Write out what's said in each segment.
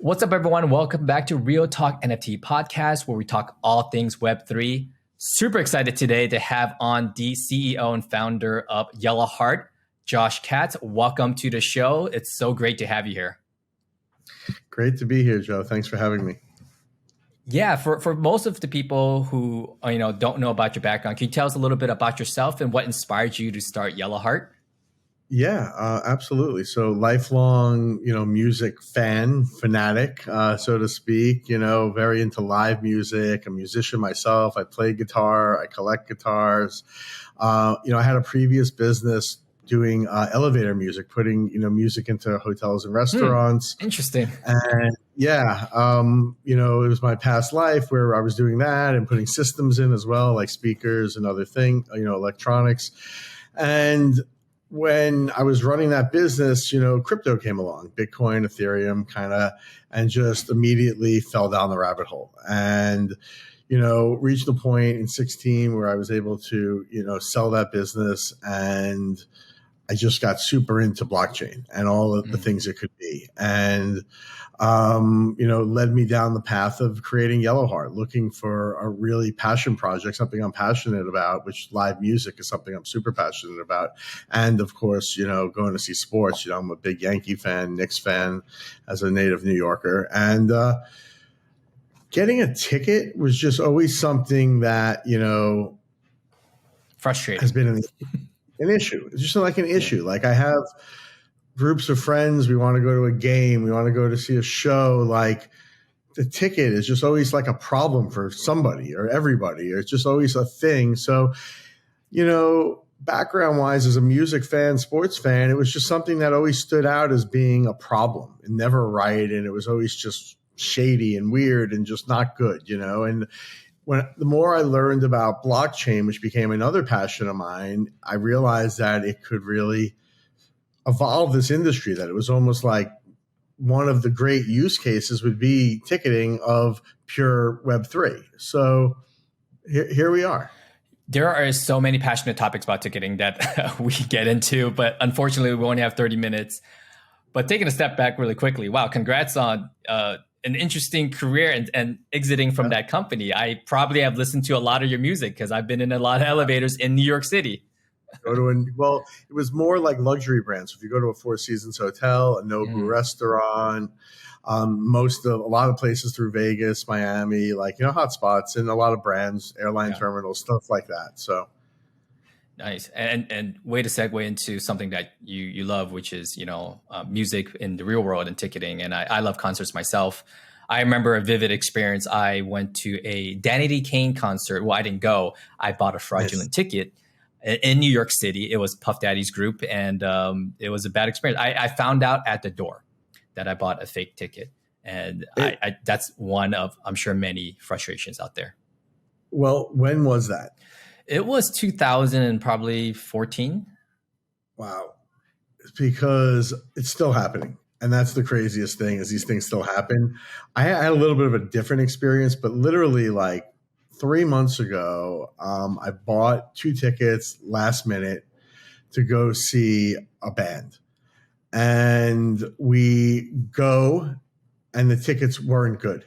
What's up, everyone? Welcome back to Real Talk NFT podcast, where we talk all things Web3. Super excited today to have on the CEO and founder of YellowHeart, Josh Katz. Welcome to the show. It's so great to have you here. Great to be here, Joe. Thanks for having me. Yeah, for most of the people who don't know about your background, can you tell us a little bit about yourself and what inspired you to start YellowHeart? Yeah, absolutely. So lifelong, music fanatic, so to speak, very into live music, a musician myself. I play guitar, I collect guitars. I had a previous business doing elevator music, putting, music into hotels and restaurants. Interesting. And yeah, it was my past life where I was doing that and putting systems in as well, like speakers and other things, electronics. And when I was running that business, crypto came along, Bitcoin, Ethereum, and just immediately fell down the rabbit hole. And, reached a point in 16 where I was able to, sell that business, and I just got super into blockchain and all of the things it could be. And, led me down the path of creating YellowHeart, looking for a really passion project, something I'm passionate about, which live music is something I'm super passionate about. And of course, going to see sports, I'm a big Yankee fan, Knicks fan as a native New Yorker. And, getting a ticket was just always something that, Frustrating has been an issue. It's just like an issue. Like I have groups of friends, we want to go to a game, we want to go to see a show. Like the ticket is just always like a problem for somebody or everybody, or it's just always a thing. So, background wise, as a music fan, sports fan, it was just something that always stood out as being a problem and never right. And it was always just shady and weird and just not good, and the more I learned about blockchain, which became another passion of mine, I realized that it could really evolve this industry, that it was almost like one of the great use cases would be ticketing of pure Web3. So here we are. There are so many passionate topics about ticketing that we get into, but unfortunately we only have 30 minutes. But taking a step back really quickly, wow, congrats on an interesting career and exiting from that company. I probably have listened to a lot of your music because I've been in a lot of elevators in New York City. It was more like luxury brands. If you go to a Four Seasons hotel, a Nobu restaurant, a lot of places through Vegas, Miami, hotspots, and a lot of brands, airline terminals, stuff like that. So nice. And way to segue into something that you love, which is, music in the real world and ticketing. And I love concerts myself. I remember a vivid experience. I went to a Danity Kane concert. Well, I didn't go. I bought a fraudulent ticket in New York City. It was Puff Daddy's group, and it was a bad experience. I found out at the door that I bought a fake ticket. And that's one of, I'm sure, many frustrations out there. Well, when was that? It was 2000 and probably 14. Wow. Because it's still happening. And that's the craziest thing, is these things still happen. I had a little bit of a different experience, but literally like 3 months ago, I bought 2 tickets last minute to go see a band. And we go, and the tickets weren't good.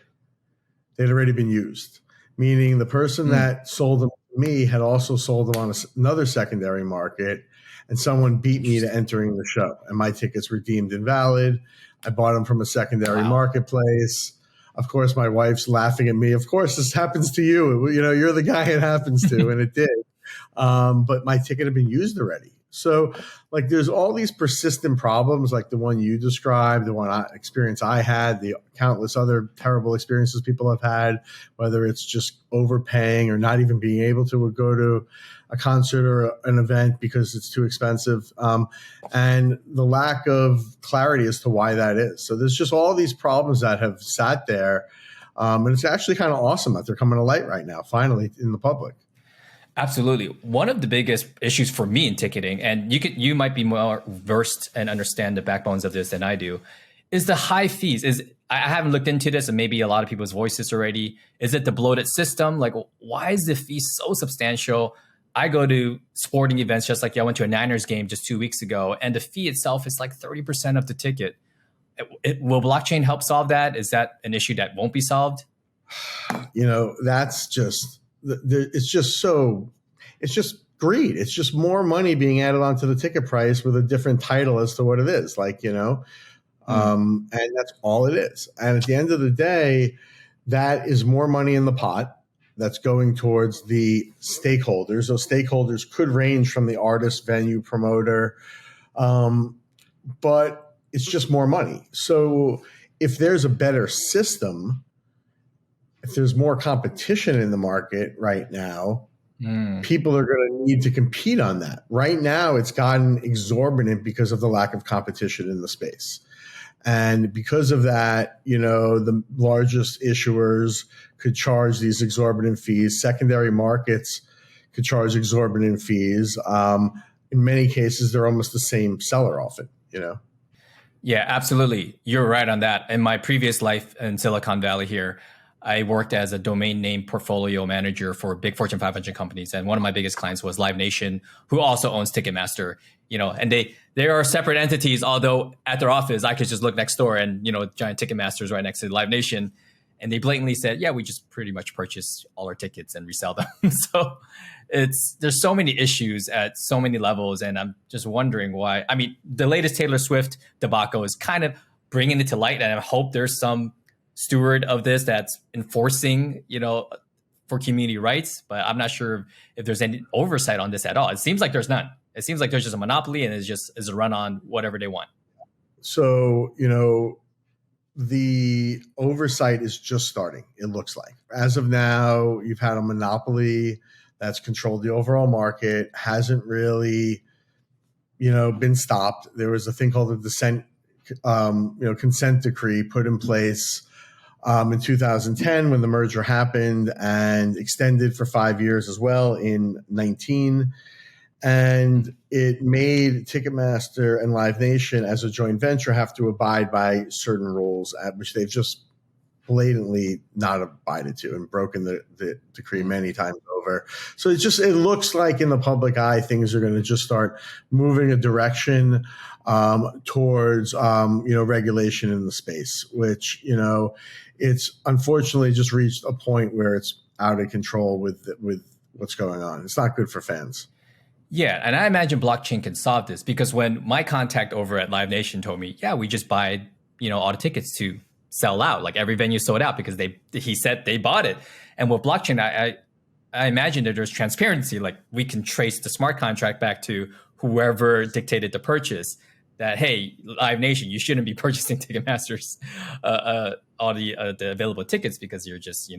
They'd already been used, meaning the person that sold them to me had also sold them on another secondary market, and someone beat me to entering the show, and my tickets were deemed invalid. I bought them from a secondary marketplace. Of course, my wife's laughing at me. Of course, this happens to you. You're the guy it happens to, and it did. But my ticket had been used already. So there's all these persistent problems, like the one you described, the one experience I had, the countless other terrible experiences people have had, whether it's just overpaying or not even being able to go to a concert or an event because it's too expensive, and the lack of clarity as to why that is. So there's just all these problems that have sat there, and it's actually kind of awesome that they're coming to light right now, finally, in the public. Absolutely. One of the biggest issues for me in ticketing, and you might be more versed and understand the backbones of this than I do, is the high fees. I haven't looked into this, and maybe a lot of people's voices already. Is it the bloated system? Like, why is the fee so substantial? I go to sporting events, just like I went to a Niners game just 2 weeks ago, and the fee itself is like 30% of the ticket. Will blockchain help solve that? Is that an issue that won't be solved? That's just, it's just greed. It's just more money being added onto the ticket price with a different title as to what it is. And that's all it is. And at the end of the day, that is more money in the pot that's going towards the stakeholders. Those stakeholders could range from the artist, venue, promoter, but it's just more money. So if there's a better system, if there's more competition in the market right now, people are going to need to compete on that. Right now, it's gotten exorbitant because of the lack of competition in the space. And because of that, the largest issuers could charge these exorbitant fees. Secondary markets could charge exorbitant fees. In many cases, they're almost the same seller often, Yeah, absolutely. You're right on that. In my previous life in Silicon Valley here, I worked as a domain name portfolio manager for big Fortune 500 companies. And one of my biggest clients was Live Nation, who also owns Ticketmaster, and they are separate entities, although at their office, I could just look next door and, giant Ticketmaster is right next to Live Nation. And they blatantly said, yeah, we just pretty much purchase all our tickets and resell them. So there's so many issues at so many levels. And I'm just wondering why. I mean, the latest Taylor Swift debacle is kind of bringing it to light. And I hope there's some steward of this that's enforcing, for community rights, but I'm not sure if there's any oversight on this at all. It seems like there's none. It seems like there's just a monopoly and it's just is a run on whatever they want. So, the oversight is just starting, it looks like. As of now, you've had a monopoly that's controlled the overall market, hasn't really, been stopped. There was a thing called the consent decree put in place in 2010 when the merger happened and extended for 5 years as well in 19. And it made Ticketmaster and Live Nation as a joint venture have to abide by certain rules, at which they've just blatantly not abided to and broken the decree many times over. So it looks like in the public eye, things are going to just start moving a direction towards, regulation in the space, which, it's unfortunately just reached a point where it's out of control with what's going on. It's not good for fans. Yeah, and I imagine blockchain can solve this because when my contact over at Live Nation told me, yeah, we just buy, all the tickets to sell out, like every venue sold out because he said they bought it. And with blockchain, I imagine that there's transparency, like we can trace the smart contract back to whoever dictated the purchase. That, hey, Live Nation, you shouldn't be purchasing Ticketmaster's all the available tickets because you're just,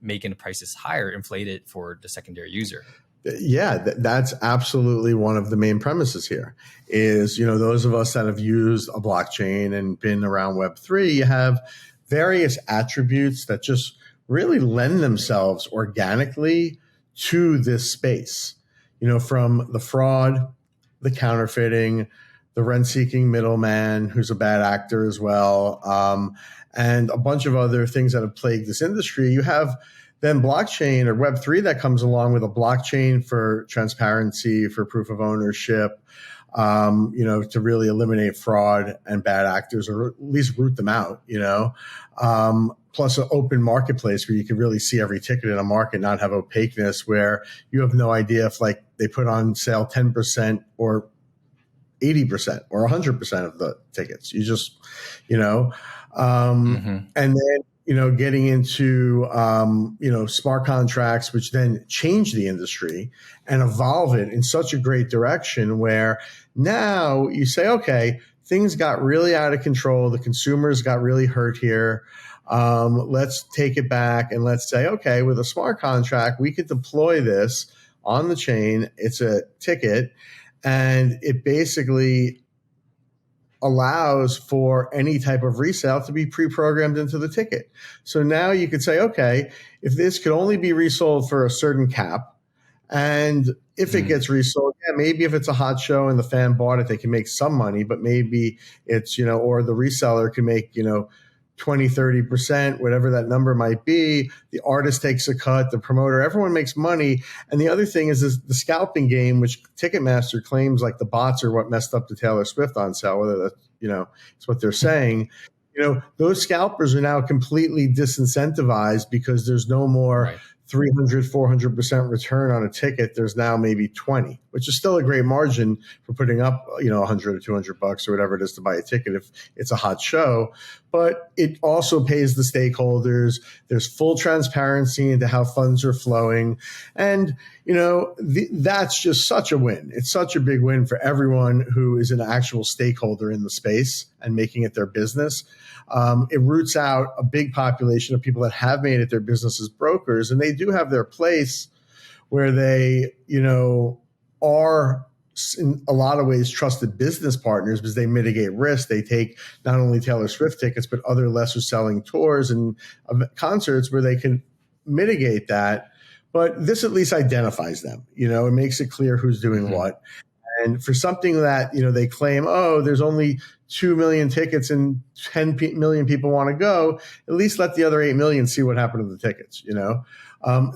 making the prices higher, inflated for the secondary user. Yeah, that's absolutely one of the main premises here is, those of us that have used a blockchain and been around Web3, you have various attributes that just really lend themselves organically to this space, from the fraud, the counterfeiting, the rent-seeking middleman who's a bad actor as well, and a bunch of other things that have plagued this industry. You have then blockchain or Web3 that comes along with a blockchain for transparency, for proof of ownership, to really eliminate fraud and bad actors or at least root them out, plus an open marketplace where you can really see every ticket in a market, not have opaqueness where you have no idea if like they put on sale 10% or 80% or 100% of the tickets. You just, and then, getting into, smart contracts, which then change the industry and evolve it in such a great direction where now you say, okay, things got really out of control. The consumers got really hurt here. Let's take it back and let's say, okay, with a smart contract, we could deploy this on the chain. It's a ticket and it basically allows for any type of resale to be pre-programmed into the ticket. So now you could say, okay, if this could only be resold for a certain cap, and if it gets resold, yeah, maybe if it's a hot show and the fan bought it, they can make some money, but maybe it's, or the reseller can make, 20, 30%, whatever that number might be. The artist takes a cut, the promoter, everyone makes money. And the other thing is the scalping game, which Ticketmaster claims like the bots are what messed up the Taylor Swift on sale, whether that's it's what they're saying. Those scalpers are now completely disincentivized because there's no more Right. 300, 400% return on a ticket. There's now maybe 20, which is still a great margin for putting up, 100 or 200 bucks or whatever it is to buy a ticket if it's a hot show. But it also pays the stakeholders. There's full transparency into how funds are flowing. And, that's just such a win. It's such a big win for everyone who is an actual stakeholder in the space and making it their business. It roots out a big population of people that have made it their business as brokers, and they do have their place where they, are in a lot of ways trusted business partners because they mitigate risk. They take not only Taylor Swift tickets, but other lesser selling tours and concerts where they can mitigate that. But this at least identifies them, it makes it clear who's doing what. And for something that, they claim, there's only 2 million tickets and 10 million people want to go, at least let the other 8 million see what happened to the tickets,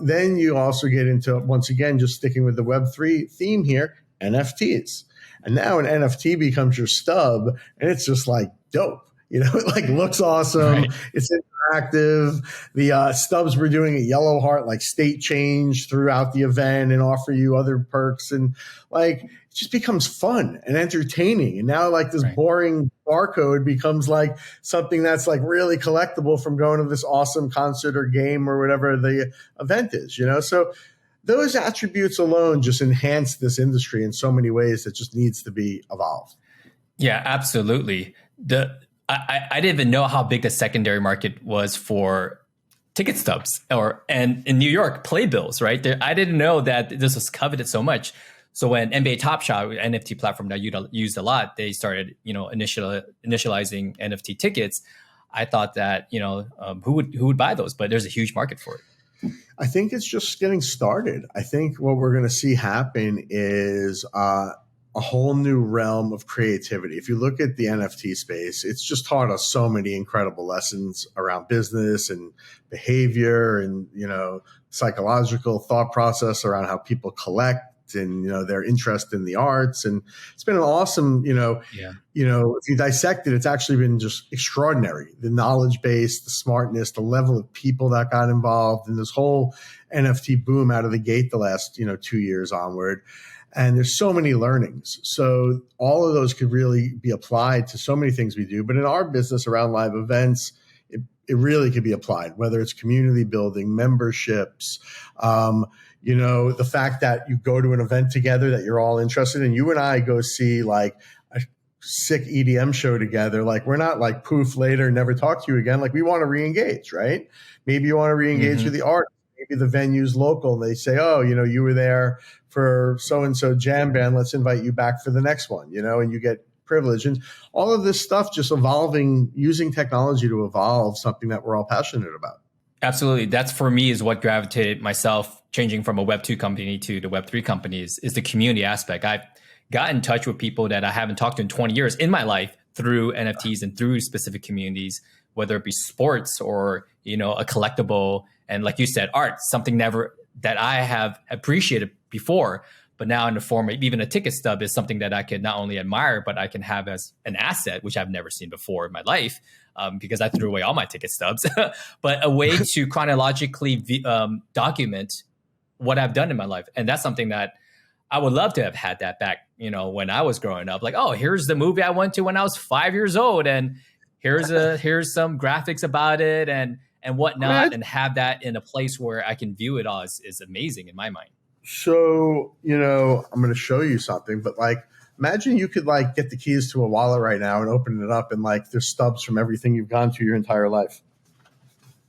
Then you also get into, once again, just sticking with the Web3 theme here, NFTs. And now an NFT becomes your stub, and it's just like dope. It like looks awesome. Right. It's interactive. The stubs we're doing at YellowHeart like state change throughout the event and offer you other perks, and like it just becomes fun and entertaining. And now like this boring barcode becomes like something that's like really collectible from going to this awesome concert or game or whatever the event is, So those attributes alone just enhance this industry in so many ways that just needs to be evolved. Yeah, absolutely. I didn't even know how big the secondary market was for ticket stubs and in New York, playbills, right? I didn't know that this was coveted so much. So when NBA Top Shot, NFT platform that you used a lot, they started, initializing NFT tickets. I thought that, who would buy those? But there's a huge market for it. I think it's just getting started. I think what we're going to see happen is a whole new realm of creativity. If you look at the NFT space, it's just taught us so many incredible lessons around business and behavior and, psychological thought process around how people collect and, their interest in the arts. And it's been an awesome, if you dissect it, it's actually been just extraordinary. The knowledge base, the smartness, the level of people that got involved in this whole NFT boom out of the gate the last, 2 years onward. And there's so many learnings. So all of those could really be applied to so many things we do. But in our business around live events, it really could be applied, whether it's community building, memberships, the fact that you go to an event together that you're all interested in. You and I go see like a sick EDM show together. Like we're not like poof later, never talk to you again. Like we want to re-engage, right? Maybe you want to re-engage with the art. Maybe the venue's local. They say, you were there for so-and-so jam band. Let's invite you back for the next one, and you get privilege. And all of this stuff just evolving, using technology to evolve something that we're all passionate about. Absolutely. That's for me is what gravitated myself changing from a Web2 company to the Web3 companies is the community aspect. I've got in touch with people that I haven't talked to in 20 years in my life through NFTs and through specific communities, whether it be sports or, a collectible. And like you said, art, something that I have appreciated before, but now in the form of even a ticket stub is something that I could not only admire, but I can have as an asset, which I've never seen before in my life because I threw away all my ticket stubs, but a way to chronologically document what I've done in my life. And that's something that I would love to have had that back, when I was growing up, like, here's the movie I went to when I was 5 years old. And here's some graphics about it and whatnot, and have that in a place where I can view it all is amazing in my mind. So, I'm going to show you something, but like, imagine you could like get the keys to a wallet right now and open it up and like there's stubs from everything you've gone to your entire life.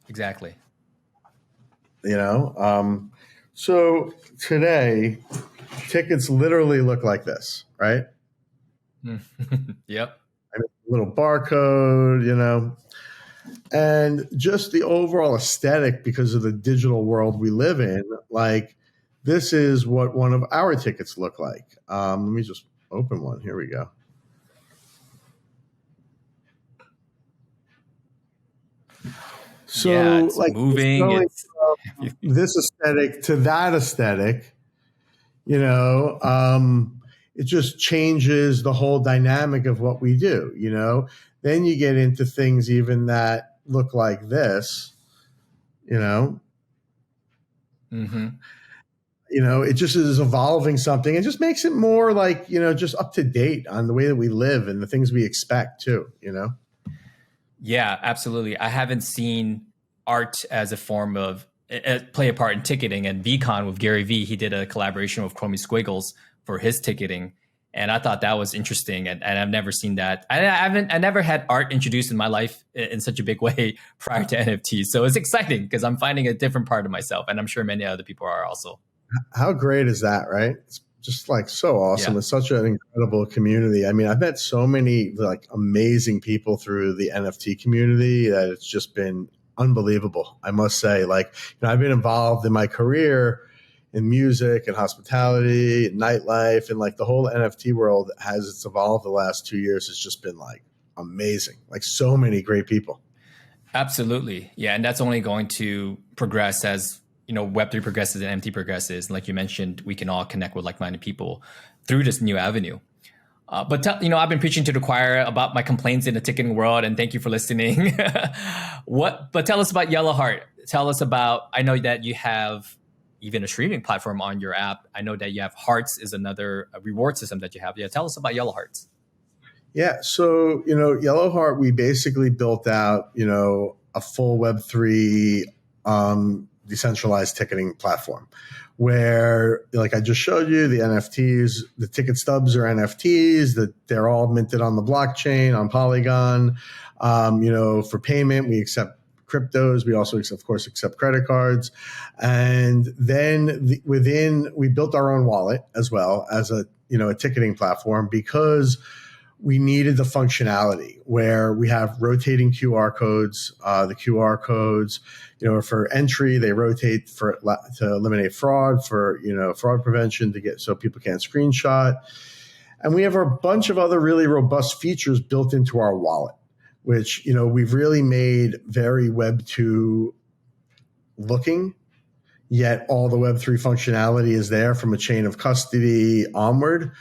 Exactly. So today tickets literally look like this, right? Yep. Little barcode, and just the overall aesthetic because of the digital world we live in. Like this is what one of our tickets look like. Let me just open one. Here we go. So yeah, it's like moving. This aesthetic to that aesthetic, it just changes the whole dynamic of what we do, you know? Then you get into things even that look like this, you know? Mm-hmm. You know, it just is evolving something. It just makes it more like, you know, just up to date on the way that we live and the things we expect too, you know? Yeah, absolutely. I haven't seen art as a form of play a part in ticketing. And VCon with Gary V, he did a collaboration with Chromie Squiggles for his ticketing, and I thought that was interesting. And I've never seen that. I never had art introduced in my life in such a big way prior to NFTs. So it's exciting because I'm finding a different part of myself, and I'm sure many other people are also. How great is that, right? It's just like so awesome. Yeah. It's such an incredible community. I mean, I've met so many like amazing people through the NFT community that it's just been unbelievable. I must say, like, you know, I've been involved in my career in music and hospitality and nightlife, and like the whole NFT world as it's evolved the last 2 years has just been like amazing. Like so many great people. Absolutely. Yeah. And that's only going to progress as, you know, Web3 progresses and NFT progresses. And like you mentioned, we can all connect with like-minded people through this new avenue. You know, I've been preaching to the choir about my complaints in the ticketing world, and thank you for listening. But tell us about YellowHeart. Tell us about, I know that you have even a streaming platform on your app. I know that you have Hearts is another reward system that you have. Yeah. Tell us about YellowHearts. Yeah. So, you know, YellowHeart, we basically built out, you know, a full Web3 decentralized ticketing platform where, like I just showed you, the NFTs, the ticket stubs are NFTs, that they're all minted on the blockchain, on Polygon. You know, for payment, we accept cryptos. We also, of course, accept credit cards. And then we built our own wallet as well as a, you know, a ticketing platform because we needed the functionality where we have rotating QR codes. The QR codes, you know, for entry, they rotate to eliminate fraud, for, you know, fraud prevention, to get so people can't screenshot. And we have a bunch of other really robust features built into our wallet, which, you know, we've really made very Web 2 looking, yet all the Web 3 functionality is there from a chain of custody onward.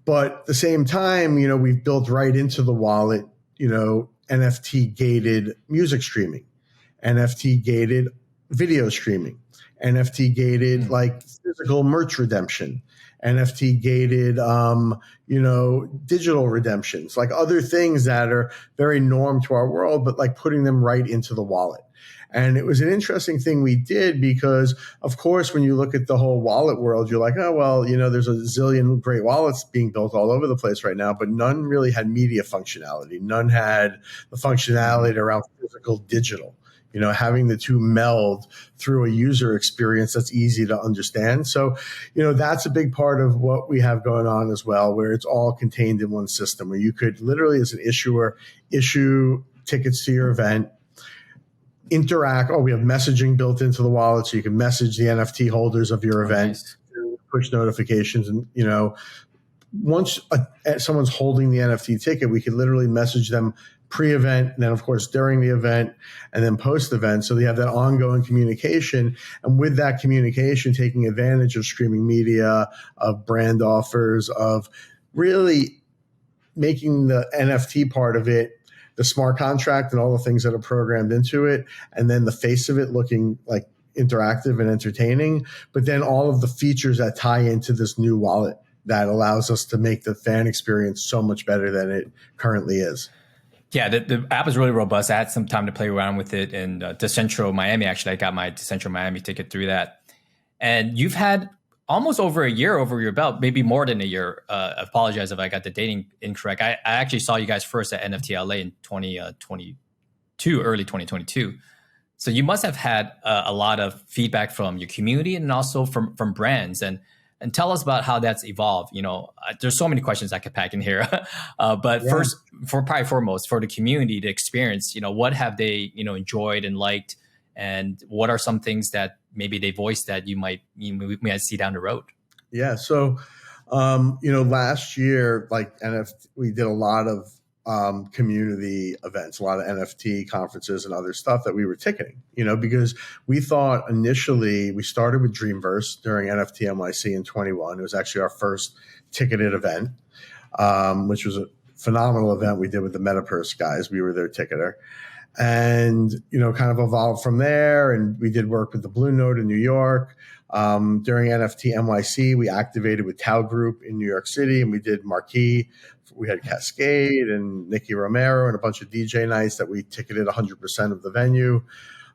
But at the same time, you know, we've built right into the wallet, you know, NFT gated music streaming, NFT gated video streaming, NFT gated like physical merch redemption, NFT gated, you know, digital redemptions, like other things that are very norm to our world, but like putting them right into the wallet. And it was an interesting thing we did because, of course, when you look at the whole wallet world, you're like, oh, well, you know, there's a zillion great wallets being built all over the place right now, but none really had media functionality. None had the functionality around physical digital, you know, having the two meld through a user experience that's easy to understand. So, you know, that's a big part of what we have going on as well, where it's all contained in one system, where you could literally, as an issuer, issue tickets to your event, interact. Oh, we have messaging built into the wallet, so you can message the NFT holders of your event, Nice. push notifications, and, you know, once someone's holding the NFT ticket, we can literally message them pre-event, and then of course during the event, and then post-event. So they have that ongoing communication, and with that communication, taking advantage of streaming media, of brand offers, of really making the NFT part of it, the smart contract and all the things that are programmed into it, and then the face of it looking like interactive and entertaining, but then all of the features that tie into this new wallet that allows us to make the fan experience so much better than it currently is. Yeah, the app is really robust. I had some time to play around with it in Decentral Miami. Actually, I got my Decentral Miami ticket through that. And you've had almost over a year over your belt, maybe more than a year. I apologize if I got the dating incorrect. I actually saw you guys first at NFT LA in 2022, early 2022. So you must have had a lot of feedback from your community and also from brands. And tell us about how that's evolved. You know, there's so many questions I could pack in here. But first, probably foremost, for the community, the experience, you know, what have they, you know, enjoyed and liked? And what are some things that maybe they voiced that we might see down the road? Yeah. So, you know, last year, like, we did a lot of community events, a lot of NFT conferences and other stuff that we were ticketing, because we thought initially we started with Dreamverse during NFT NYC in 21. It was actually our first ticketed event, which was a phenomenal event we did with the Metaverse guys. We were their ticketer. And, kind of evolved from there. And we did work with the Blue Note in New York. During NFT NYC, we activated with Tao Group in New York City, and we did Marquee. We had Cascade and Nicky Romero and a bunch of DJ nights that we ticketed 100% of the venue,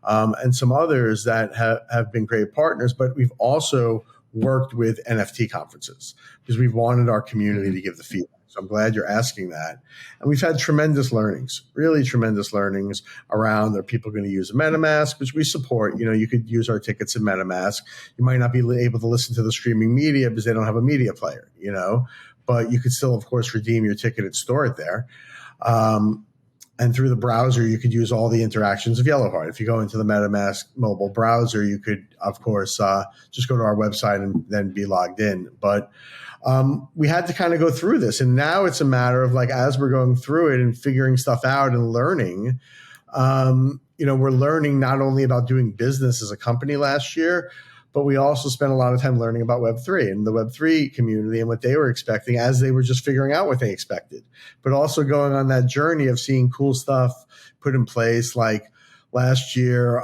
and some others that have been great partners. But we've also worked with NFT conferences because we've wanted our community to give the feedback. So I'm glad you're asking that. And we've had tremendous learnings, really tremendous learnings around, are people going to use a MetaMask, which we support. You could use our tickets in MetaMask. You might not be able to listen to the streaming media because they don't have a media player, but you could still, of course, redeem your ticket and store it there. And through the browser, you could use all the interactions of YellowHeart. If you go into the MetaMask mobile browser, you could, of course, just go to our website and then be logged in. But we had to kind of go through this. And now it's a matter of, like, as we're going through it and figuring stuff out and learning, we're learning not only about doing business as a company last year, but we also spent a lot of time learning about Web3 and the Web3 community and what they were expecting as they were just figuring out what they expected, but also going on that journey of seeing cool stuff put in place. Like last year,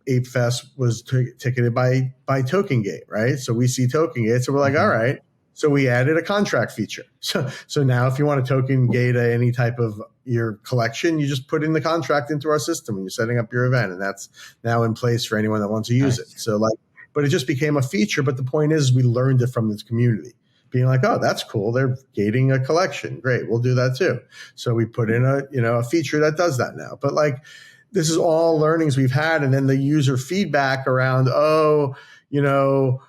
Ape Fest was ticketed by Token Gate, right? So we see Token Gate. So we're like, all right. So we added a contract feature. So now if you want to token gate any type of your collection, you just put in the contract into our system when you're setting up your event. And that's now in place for anyone that wants to use it. So but it just became a feature. But the point is we learned it from this community, being like, oh, that's cool. They're gating a collection. Great. We'll do that too. So we put in a feature that does that now. But this is all learnings we've had. And then the user feedback around, are you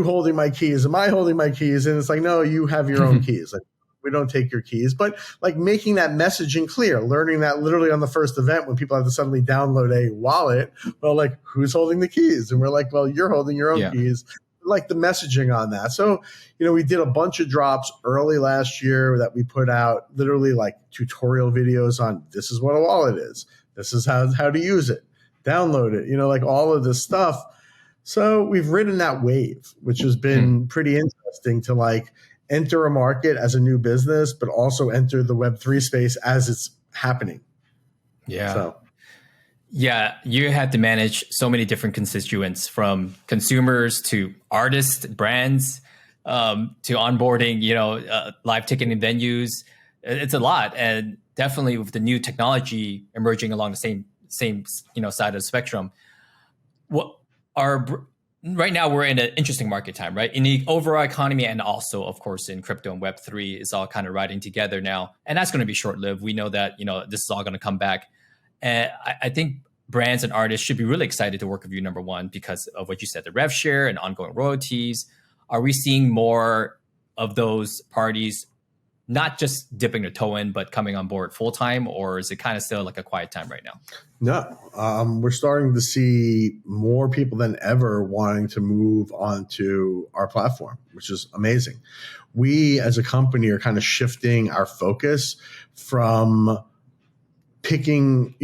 holding my keys? Am I holding my keys? And it's like, no, you have your own keys. We don't take your keys. But making that messaging clear, learning that literally on the first event when people have to suddenly download a wallet, well, who's holding the keys? And we're like, well, you're holding your own keys. The messaging on that. So, we did a bunch of drops early last year that we put out, literally tutorial videos on, this is what a wallet is. This is how to use it. Download it, all of this stuff. So we've ridden that wave, which has been pretty interesting to enter a market as a new business, but also enter the Web3 space as it's happening. Yeah. So. Yeah, you had to manage so many different constituents, from consumers to artists, brands, to onboarding, live ticketing venues. It's a lot. And definitely with the new technology emerging along the same side of the spectrum, right now we're in an interesting market time, right? In the overall economy, and also, of course, in crypto and Web3 is all kind of riding together now. And that's going to be short-lived. We know that, this is all going to come back. And I think brands and artists should be really excited to work with you, number one, because of what you said, the rev share and ongoing royalties. Are we seeing more of those parties not just dipping their toe in, but coming on board full time, or is it kind of still a quiet time right now? No, we're starting to see more people than ever wanting to move onto our platform, which is amazing. We as a company are kind of shifting our focus from picking,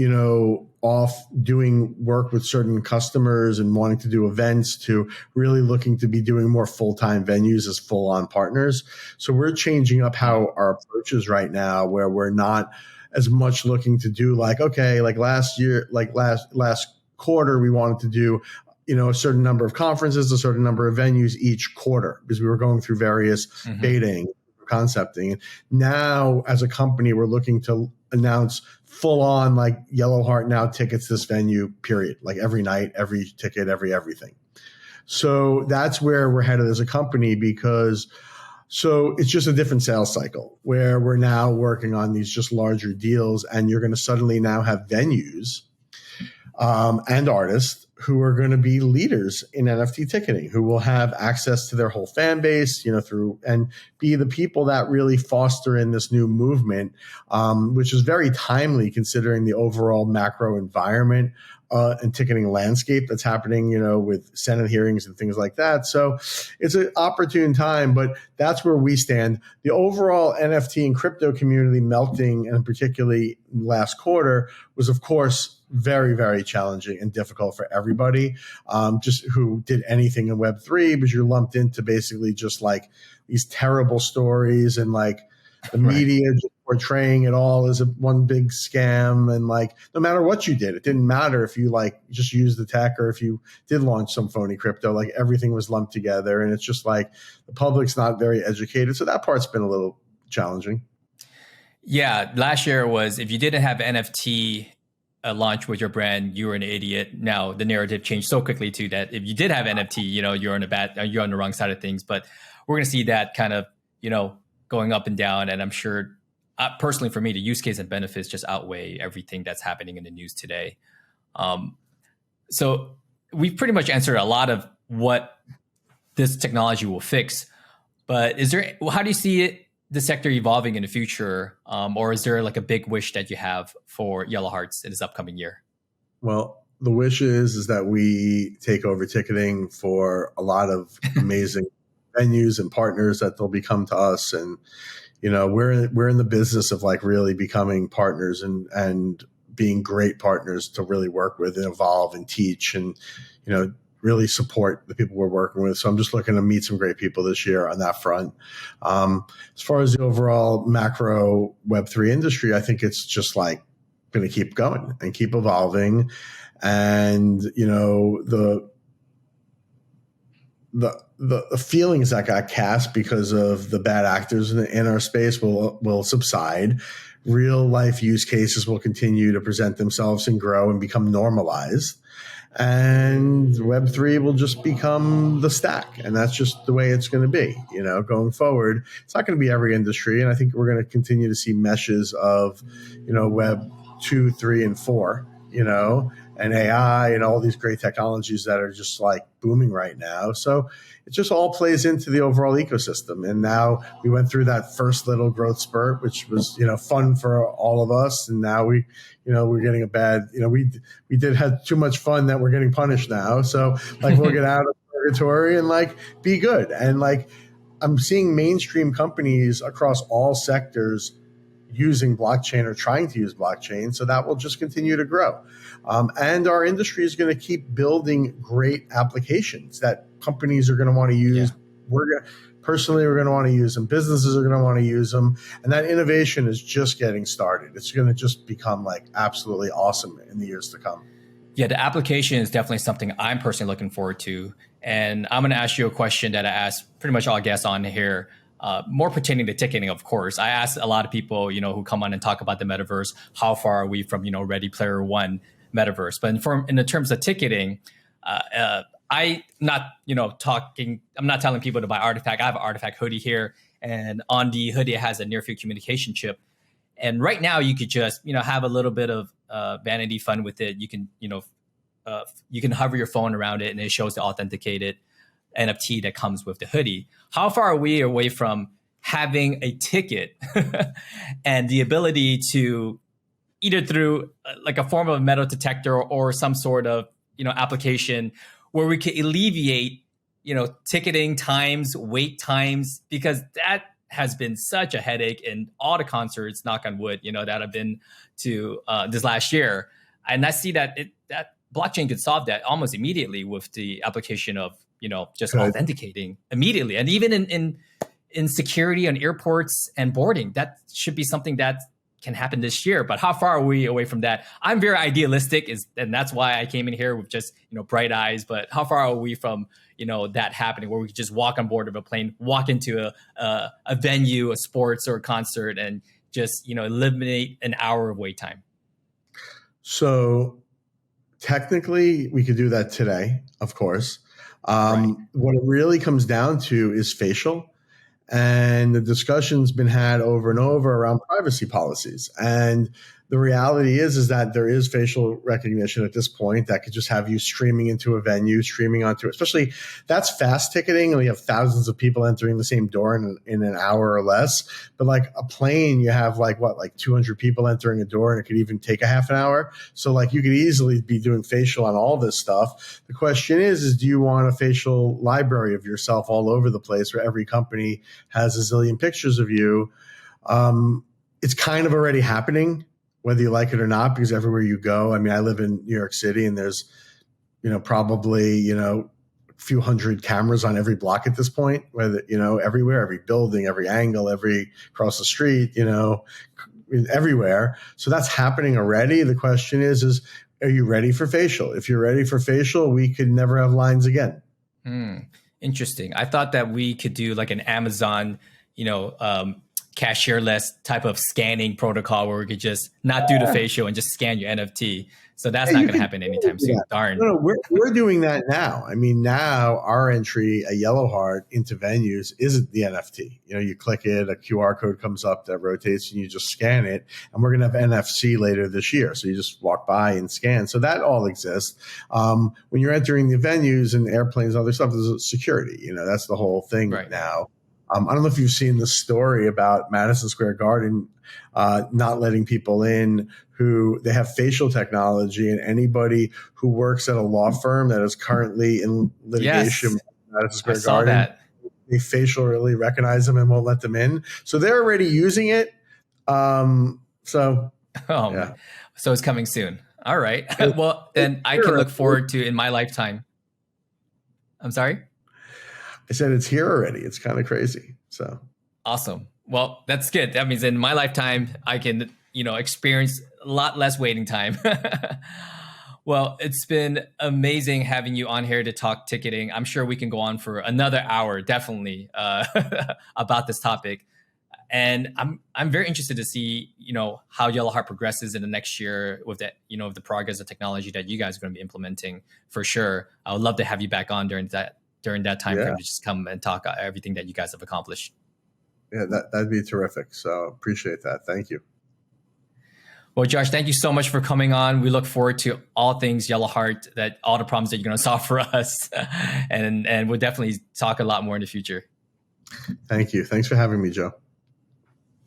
off doing work with certain customers and wanting to do events to really looking to be doing more full-time venues as full-on partners. So we're changing up how our approach is right now, where we're not as much looking to do last year, last quarter, we wanted to do, a certain number of conferences, a certain number of venues each quarter, because we were going through various baiting, concepting. Now, as a company, we're looking to announce full on YellowHeart now tickets this venue, period. Every night, every ticket, everything. So that's where we're headed as a company, because it's just a different sales cycle where we're now working on these just larger deals, and you're going to suddenly now have venues and artists who are going to be leaders in NFT ticketing, who will have access to their whole fan base, through, and be the people that really foster in this new movement, which is very timely considering the overall macro environment and ticketing landscape that's happening, with Senate hearings and things like that. So it's an opportune time, but that's where we stand. The overall NFT and crypto community melting, and particularly last quarter, was, of course, very, very challenging and difficult for everybody, just who did anything in Web3, because you're lumped into basically just like these terrible stories and like the media just portraying it all as one big scam. And like, no matter what you did, it didn't matter if you like just used the tech or if you did launch some phony crypto, like everything was lumped together. And it's just like the public's not very educated. So that part's been a little challenging. Yeah. Last year was, if you didn't have NFT launch with your brand, you were an idiot. Now the narrative changed so quickly to that if you did have NFT, you're on the wrong side of things. But we're going to see that kind of, going up and down. And I'm sure, personally for me, the use case and benefits just outweigh everything that's happening in the news today. So we've pretty much answered a lot of what this technology will fix. But how do you see the sector evolving in the future? Or is there like a big wish that you have for YellowHearts in this upcoming year? Well, the wish is that we take over ticketing for a lot of amazing venues and partners that they'll become to us. And, we're in the business of like really becoming partners and being great partners to really work with and evolve and teach and, really support the people we're working with. So I'm just looking to meet some great people this year on that front. As far as the overall macro Web3 industry, I think it's just like going to keep going and keep evolving. And, the feelings that got cast because of the bad actors in our space will subside. Real life use cases will continue to present themselves and grow and become normalized. And Web3 will just become the stack. And that's just the way it's going to be, going forward. It's not going to be every industry. And I think we're going to continue to see meshes of, Web 2, 3, and 4, and AI and all these great technologies that are just like booming right now. So it just all plays into the overall ecosystem. And now we went through that first little growth spurt, which was, fun for all of us. And now we're getting a bad, we did have too much fun that we're getting punished now. So like we'll get out of purgatory and like be good. And like I'm seeing mainstream companies across all sectors using blockchain or trying to use blockchain. So that will just continue to grow. And our industry is going to keep building great applications that companies are going to want to use. Yeah. We're going to want to use them. Businesses are going to want to use them. And that innovation is just getting started. It's going to just become like absolutely awesome in the years to come. Yeah, the application is definitely something I'm personally looking forward to. And I'm going to ask you a question that I ask pretty much all guests on here. More pertaining to ticketing, of course. I ask a lot of people, who come on and talk about the metaverse, how far are we from, Ready Player One metaverse? But in the terms of ticketing, I'm not telling people to buy Artifact. I have an Artifact hoodie here, and on the hoodie it has a near field communication chip. And right now you could just, have a little bit of vanity fun with it. You can, you can hover your phone around it and it shows the authenticated NFT that comes with the hoodie. How far are we away from having a ticket and the ability to either through like a form of a metal detector or some sort of, application where we could alleviate, ticketing times, wait times, because that has been such a headache in all the concerts, knock on wood, that I've been to this last year. And I see that that blockchain could solve that almost immediately with the application of, just authenticating immediately. And even in security on airports and boarding, that should be something that can happen this year. But how far are we away from that? I'm very idealistic, and that's why I came in here with just, bright eyes. But how far are we from, that happening, where we could just walk on board of a plane, walk into a venue, a sports or a concert, and just, eliminate an hour of wait time? So technically we could do that today, of course. Right. What it really comes down to is facial. And the discussion's been had over and over around privacy policies. And the reality is that there is facial recognition at this point that could just have you streaming into a venue, streaming onto it. Especially that's fast ticketing, and you have thousands of people entering the same door in an hour or less. But like a plane, you have like 200 people entering a door, and it could even take a half an hour. So like you could easily be doing facial on all this stuff. The question is do you want a facial library of yourself all over the place where every company has a zillion pictures of you? It's kind of already happening, whether you like it or not, because everywhere you go, I mean, I live in New York City, and there's, probably, a few hundred cameras on every block at this point, whether, everywhere, every building, every angle, every across the street, everywhere. So that's happening already. The question is, are you ready for facial? If you're ready for facial, we could never have lines again. Interesting. I thought that we could do like an Amazon, cashierless type of scanning protocol where we could just not do the facial and just scan your NFT. So that's not going to happen anytime soon. Darn. No, we're doing that now. I mean, now our entry at YellowHeart into venues isn't the NFT. You click it, a QR code comes up that rotates, and you just scan it. And we're going to have NFC later this year. So you just walk by and scan. So that all exists. When you're entering the venues and airplanes and other stuff, there's security. That's the whole thing right now. I don't know if you've seen the story about Madison Square Garden not letting people in who they have facial technology, and anybody who works at a law firm that is currently in litigation with Madison Square Garden, that. They facially recognize them and won't let them in. So they're already using it. Man. So it's coming soon. All right. Well, then I can look forward to in my lifetime. I'm sorry? I said it's here already. It's kind of crazy. So awesome. Well, that's good. That means in my lifetime, I can, experience a lot less waiting time. Well, it's been amazing having you on here to talk ticketing. I'm sure we can go on for another hour, definitely, about this topic. And I'm very interested to see, how YellowHeart progresses in the next year with that, the progress of technology that you guys are going to be implementing for sure. I would love to have you back on during that time frame to just come and talk everything that you guys have accomplished. Yeah, that'd be terrific. So appreciate that. Thank you. Well, Josh, thank you so much for coming on. We look forward to all things YellowHeart, that all the problems that you're going to solve for us. and we'll definitely talk a lot more in the future. Thank you. Thanks for having me, Joe.